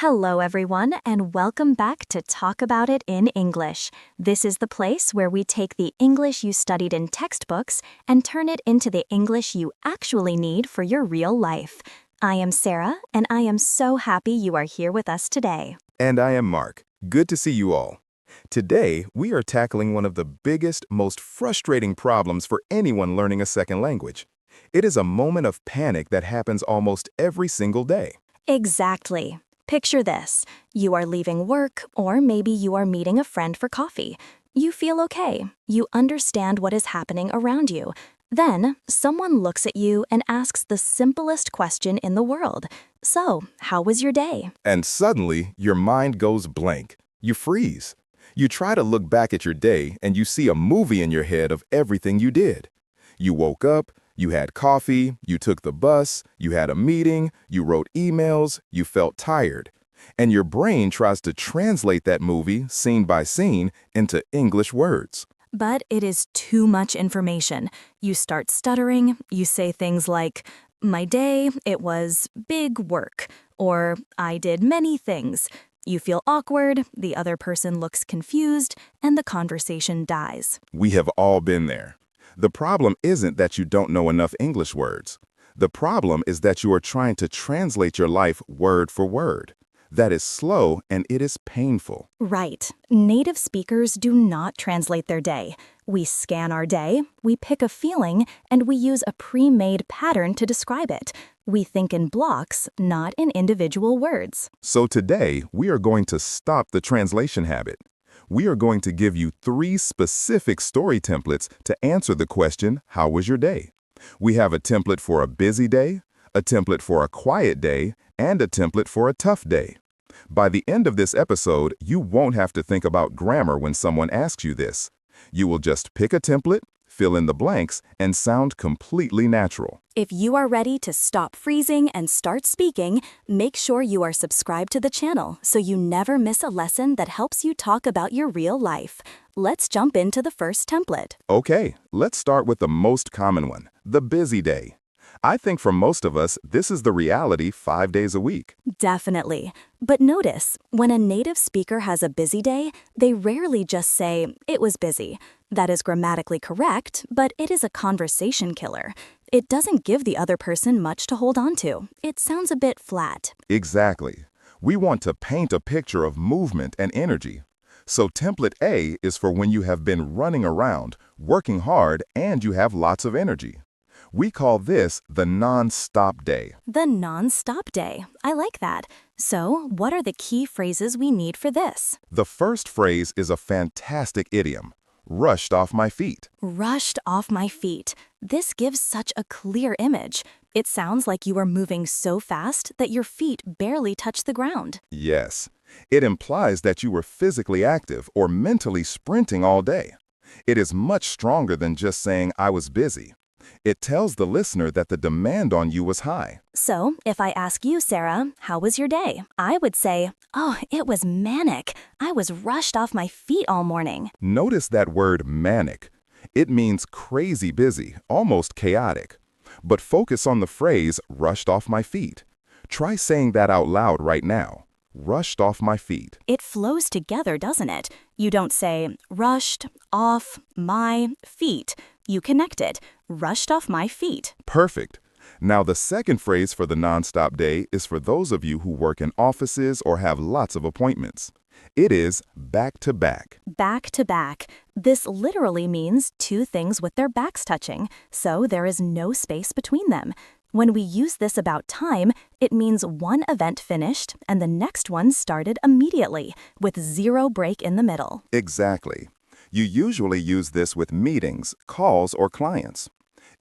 Hello, everyone, and welcome back to Talk About It in English. This is the place where we take the English you studied in textbooks and turn it into the English you actually need for your real life. I am Sarah, and I am so happy you are here with us today. And I am Mark. Good to see you all. Today, we are tackling one of the biggest, most frustrating problems for anyone learning a second language. It is a moment of panic that happens almost every single day. Exactly. Picture this. You are leaving work, or maybe you are meeting a friend for coffee. You feel okay. You understand what is happening around you. Then, someone looks at you and asks the simplest question in the world. So, how was your day? And suddenly, your mind goes blank. You freeze. You try to look back at your day and you see a movie in your head of everything you did. You woke up, you had coffee, you took the bus, you had a meeting, you wrote emails, you felt tired. And your brain tries to translate that movie, scene by scene, into English words. But it is too much information. You start stuttering, you say things like, my day, it was big work, or I did many things. You feel awkward, the other person looks confused, and the conversation dies. We have all been there. The problem isn't that you don't know enough English words. The problem is that you are trying to translate your life word for word. That is slow and it is painful. Right. Native speakers do not translate their day. We scan our day, we pick a feeling, and we use a pre-made pattern to describe it. We think in blocks, not in individual words. So today, we are going to stop the translation habit. We are going to give you 3 specific story templates to answer the question, how was your day? We have a template for a busy day, a template for a quiet day, and a template for a tough day. By the end of this episode, you won't have to think about grammar when someone asks you this. You will just pick a template, fill in the blanks, and sound completely natural. If you are ready to stop freezing and start speaking, make sure you are subscribed to the channel so you never miss a lesson that helps you talk about your real life. Let's jump into the first template. Okay, let's start with the most common one, the busy day. I think for most of us, this is the reality 5 days a week. Definitely. But notice, when a native speaker has a busy day, they rarely just say, it was busy. That is grammatically correct, but it is a conversation killer. It doesn't give the other person much to hold on to. It sounds a bit flat. Exactly. We want to paint a picture of movement and energy. So template A is for when you have been running around, working hard, and you have lots of energy. We call this the non-stop day. The non-stop day. I like that. So, what are the key phrases we need for this? The first phrase is a fantastic idiom, rushed off my feet. Rushed off my feet. This gives such a clear image. It sounds like you are moving so fast that your feet barely touch the ground. Yes, it implies that you were physically active or mentally sprinting all day. It is much stronger than just saying I was busy. It tells the listener that the demand on you was high. So, if I ask you, Sarah, how was your day? I would say, oh, it was manic. I was rushed off my feet all morning. Notice that word manic. It means crazy busy, almost chaotic. But focus on the phrase rushed off my feet. Try saying that out loud right now. Rushed off my feet. It flows together, doesn't it? You don't say, rushed off my feet. You connect it. Rushed off my feet. Perfect. Now the second phrase for the non-stop day is for those of you who work in offices or have lots of appointments. It is back to back. Back to back. This literally means 2 things with their backs touching, so there is no space between them. When we use this about time, it means one event finished and the next one started immediately, with 0 break in the middle. Exactly. You usually use this with meetings, calls, or clients.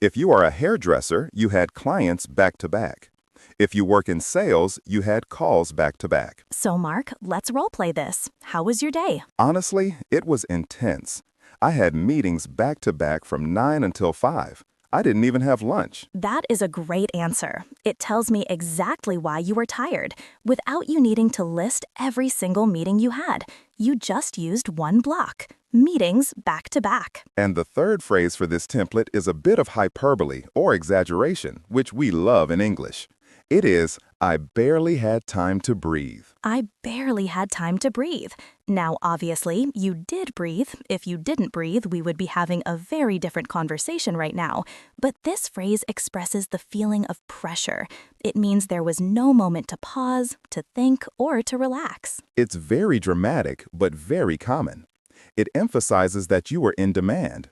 If you are a hairdresser, you had clients back to back. If you work in sales, you had calls back to back. So Mark, let's role play this. How was your day? Honestly, it was intense. I had meetings back to back from 9 until 5. I didn't even have lunch. That is a great answer. It tells me exactly why you were tired, without you needing to list every single meeting you had. You just used one block. Meetings back to back. And the third phrase for this template is a bit of hyperbole or exaggeration, which we love in English. It is, I barely had time to breathe. I barely had time to breathe. Now, obviously, you did breathe. If you didn't breathe, we would be having a very different conversation right now. But this phrase expresses the feeling of pressure. It means there was no moment to pause, to think, or to relax. It's very dramatic, but very common. It emphasizes that you are in demand.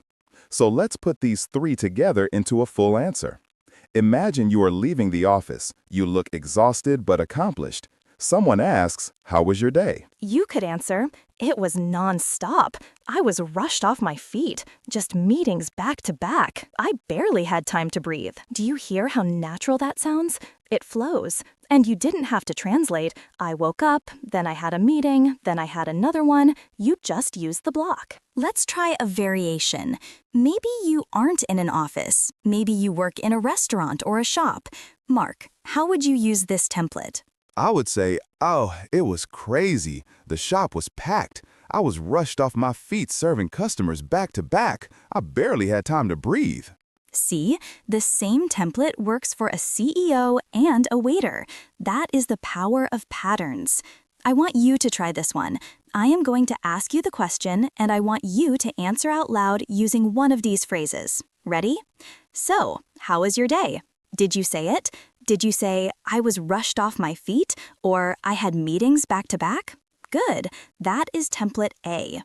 So let's put these three together into a full answer. Imagine you are leaving the office. You look exhausted but accomplished. Someone asks, "How was your day?" You could answer, "It was nonstop. I was rushed off my feet. Just meetings back to back. I barely had time to breathe." Do you hear how natural that sounds? It flows. And you didn't have to translate, "I woke up, then I had a meeting, then I had another one." You just used the block. Let's try a variation. Maybe you aren't in an office. Maybe you work in a restaurant or a shop. Mark, how would you use this template? I would say, "Oh, it was crazy. The shop was packed. I was rushed off my feet serving customers back to back. I barely had time to breathe." See, the same template works for a CEO and a waiter. That is the power of patterns. I want you to try this one. I am going to ask you the question, and I want you to answer out loud using one of these phrases. Ready? So, how was your day? Did you say it? Did you say, "I was rushed off my feet," or "I had meetings back to back"? Good. That is template A.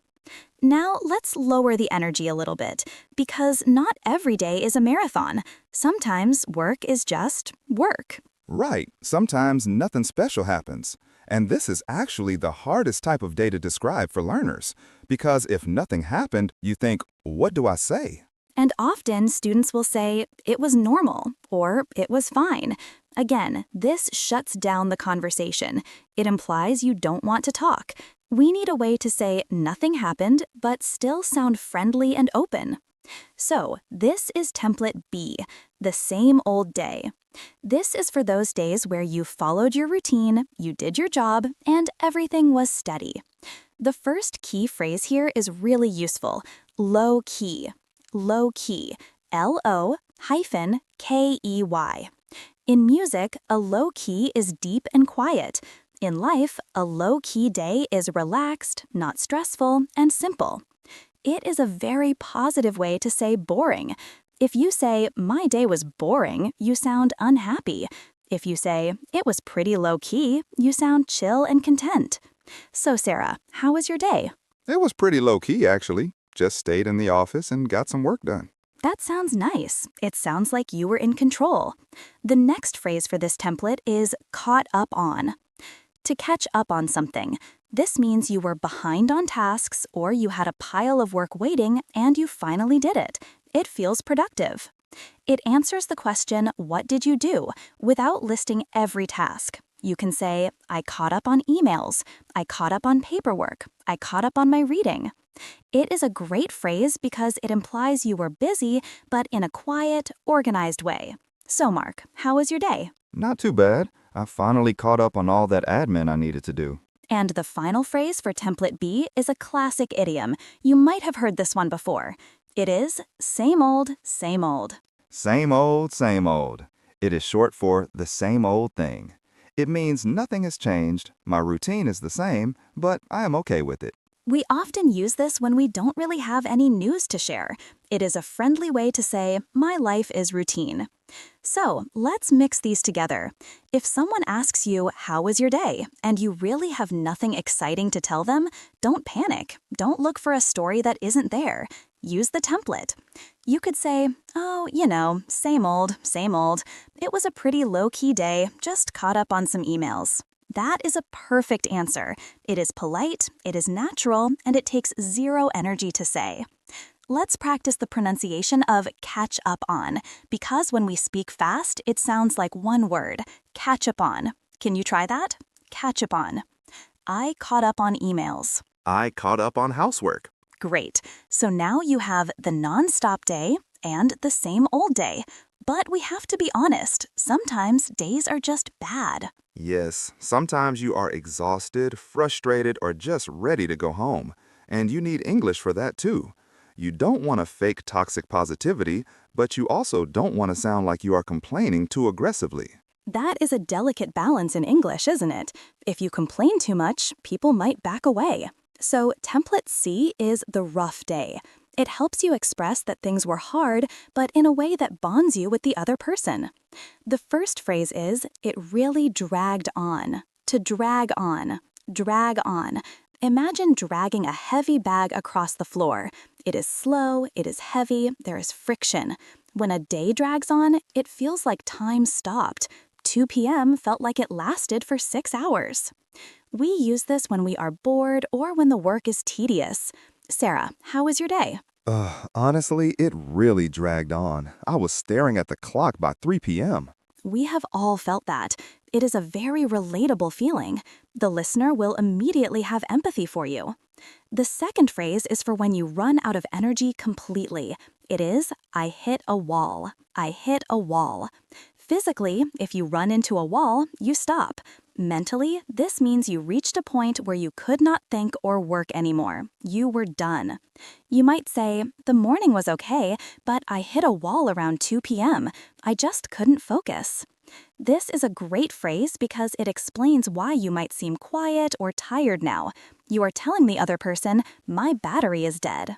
Now, let's lower the energy a little bit, because not every day is a marathon. Sometimes work is just work. Right. Sometimes nothing special happens. And this is actually the hardest type of day to describe for learners. Because if nothing happened, you think, "What do I say?" And often students will say, "It was normal," or "It was fine." Again, this shuts down the conversation. It implies you don't want to talk. We need a way to say nothing happened, but still sound friendly and open. So, this is template B, the same old day. This is for those days where you followed your routine, you did your job, and everything was steady. The first key phrase here is really useful. Low key. Low key. L-O-K-E-Y. In music, a low key is deep and quiet. In life, a low-key day is relaxed, not stressful, and simple. It is a very positive way to say boring. If you say, "My day was boring," you sound unhappy. If you say, "It was pretty low-key," you sound chill and content. So, Sarah, how was your day? It was pretty low-key, actually. Just stayed in the office and got some work done. That sounds nice. It sounds like you were in control. The next phrase for this template is caught up on. To catch up on something. This means you were behind on tasks or you had a pile of work waiting and you finally did it. It feels productive. It answers the question, "What did you do?" without listing every task. You can say, "I caught up on emails. I caught up on paperwork. I caught up on my reading." It is a great phrase because it implies you were busy, but in a quiet, organized way. So, Mark, how was your day? Not too bad. I finally caught up on all that admin I needed to do. And the final phrase for template B is a classic idiom. You might have heard this one before. It is same old, same old. Same old, same old. It is short for the same old thing. It means nothing has changed, my routine is the same, but I am okay with it. We often use this when we don't really have any news to share. It is a friendly way to say, "My life is routine." So, let's mix these together. If someone asks you, "How was your day?" and you really have nothing exciting to tell them, don't panic. Don't look for a story that isn't there. Use the template. You could say, "Oh, same old, same old. It was a pretty low-key day, just caught up on some emails." That is a perfect answer. It is polite, it is natural, and it takes zero energy to say. Let's practice the pronunciation of catch up on, because when we speak fast, it sounds like one word, catch up on. Can you try that? Catch up on. I caught up on emails. I caught up on housework. Great. So now you have the non-stop day and the same old day. But we have to be honest, sometimes days are just bad. Yes, sometimes you are exhausted, frustrated, or just ready to go home. And you need English for that too. You don't want to fake toxic positivity, but you also don't want to sound like you are complaining too aggressively. That is a delicate balance in English, isn't it? If you complain too much, people might back away. So template C is the rough day. It helps you express that things were hard, but in a way that bonds you with the other person. The first phrase is, it really dragged on. To drag on. Drag on. Imagine dragging a heavy bag across the floor. It is slow, it is heavy, there is friction. When a day drags on, it feels like time stopped. 2 p.m. felt like it lasted for 6 hours. We use this when we are bored or when the work is tedious. Sarah, how was your day? Honestly, it really dragged on. I was staring at the clock by 3 p.m. We have all felt that. It is a very relatable feeling. The listener will immediately have empathy for you. The second phrase is for when you run out of energy completely. It is, I hit a wall. I hit a wall. Physically, if you run into a wall, you stop. Mentally, this means you reached a point where you could not think or work anymore. You were done. You might say, the morning was okay, but I hit a wall around 2 p.m. I just couldn't focus. This is a great phrase because it explains why you might seem quiet or tired now. You are telling the other person, my battery is dead.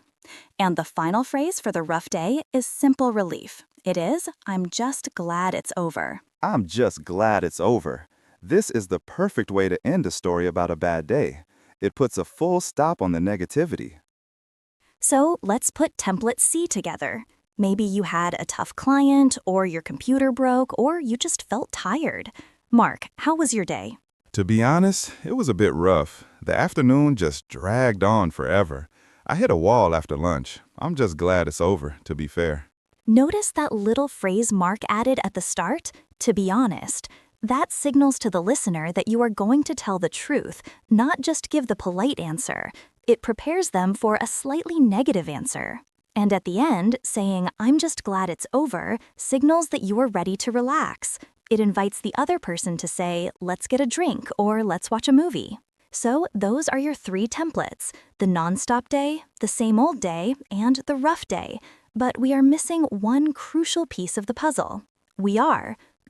And the final phrase for the rough day is simple relief. It is, I'm just glad it's over. I'm just glad it's over. This is the perfect way to end a story about a bad day. It puts a full stop on the negativity. So let's put template C together. Maybe you had a tough client, or your computer broke, or you just felt tired. Mark, how was your day? To be honest, it was a bit rough. The afternoon just dragged on forever. I hit a wall after lunch. I'm just glad it's over, to be fair. Notice that little phrase Mark added at the start? To be honest. That signals to the listener that you are going to tell the truth, not just give the polite answer. It prepares them for a slightly negative answer. And at the end, saying, I'm just glad it's over, signals that you are ready to relax. It invites the other person to say, let's get a drink or let's watch a movie. So those are your 3 templates, the nonstop day, the same old day, and the rough day. But we are missing one crucial piece of the puzzle.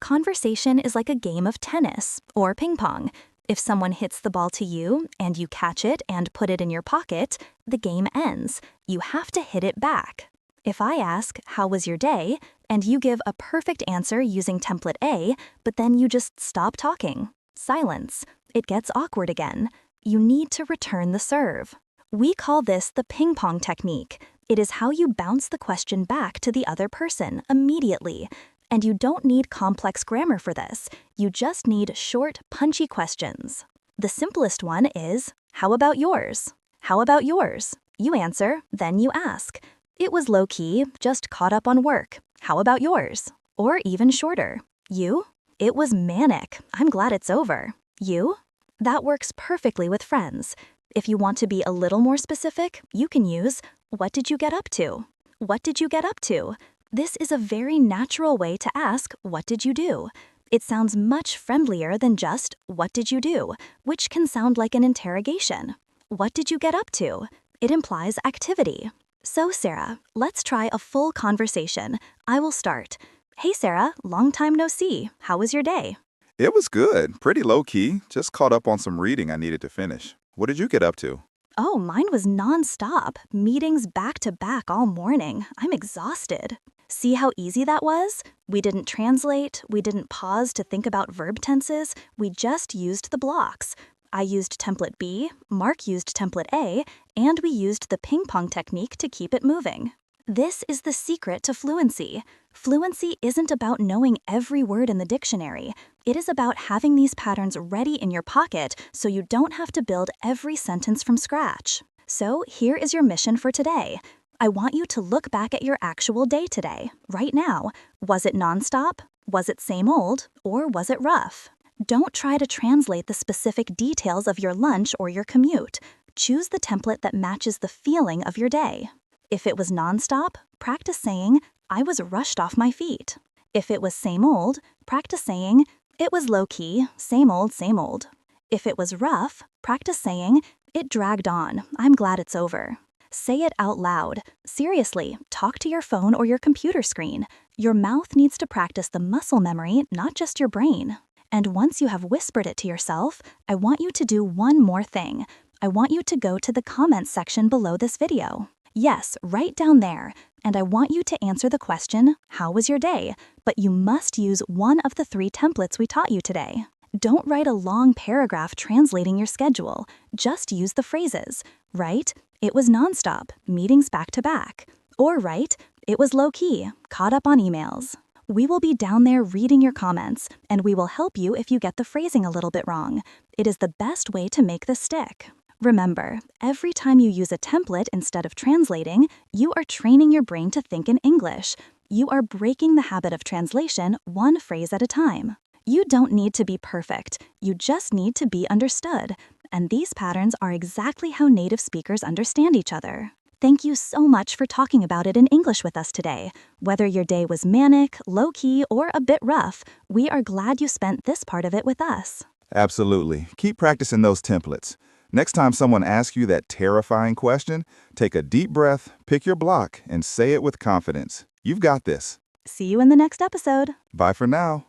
Conversation is like a game of tennis or ping pong. If someone hits the ball to you and you catch it and put it in your pocket, the game ends. You have to hit it back. If I ask, how was your day, and you give a perfect answer using template A, but then you just stop talking. Silence. It gets awkward again. You need to return the serve. We call this the ping pong technique. It is how you bounce the question back to the other person immediately. And you don't need complex grammar for this. You just need short, punchy questions. The simplest one is, how about yours? How about yours? You answer, then you ask. It was low-key, just caught up on work. How about yours? Or even shorter. You? It was manic. I'm glad it's over. You? That works perfectly with friends. If you want to be a little more specific, you can use, what did you get up to? What did you get up to? This is a very natural way to ask, what did you do? It sounds much friendlier than just, what did you do? Which can sound like an interrogation. What did you get up to? It implies activity. So Sarah, let's try a full conversation. I will start. Hey Sarah, long time no see. How was your day? It was good, pretty low-key. Just caught up on some reading I needed to finish. What did you get up to? Oh, mine was non-stop. Meetings back to back all morning. I'm exhausted. See how easy that was? We didn't translate, we didn't pause to think about verb tenses, we just used the blocks. I used template B, Mark used template A, and we used the ping pong technique to keep it moving. This is the secret to fluency. Fluency isn't about knowing every word in the dictionary. It is about having these patterns ready in your pocket so you don't have to build every sentence from scratch. So here is your mission for today. I want you to look back at your actual day today, right now. Was it nonstop? Was it same old? Or was it rough? Don't try to translate the specific details of your lunch or your commute. Choose the template that matches the feeling of your day. If it was nonstop, practice saying, I was rushed off my feet. If it was same old, practice saying, it was low-key, same old, same old. If it was rough, practice saying, it dragged on, I'm glad it's over. Say it out loud. Seriously, talk to your phone or your computer screen. Your mouth needs to practice the muscle memory, not just your brain. And once you have whispered it to yourself, I want you to do one more thing. I want you to go to the comments section below this video. Yes, right down there. And I want you to answer the question, how was your day? But you must use one of the 3 templates we taught you today. Don't write a long paragraph translating your schedule. Just use the phrases. Write, it was nonstop, meetings back to back. Or write, it was low-key, caught up on emails. We will be down there reading your comments, and we will help you if you get the phrasing a little bit wrong. It is the best way to make this stick. Remember, every time you use a template instead of translating, you are training your brain to think in English. You are breaking the habit of translation one phrase at a time. You don't need to be perfect, you just need to be understood. And these patterns are exactly how native speakers understand each other. Thank you so much for talking about it in English with us today. Whether your day was manic, low-key, or a bit rough, we are glad you spent this part of it with us. Absolutely. Keep practicing those templates. Next time someone asks you that terrifying question, take a deep breath, pick your block, and say it with confidence. You've got this. See you in the next episode. Bye for now.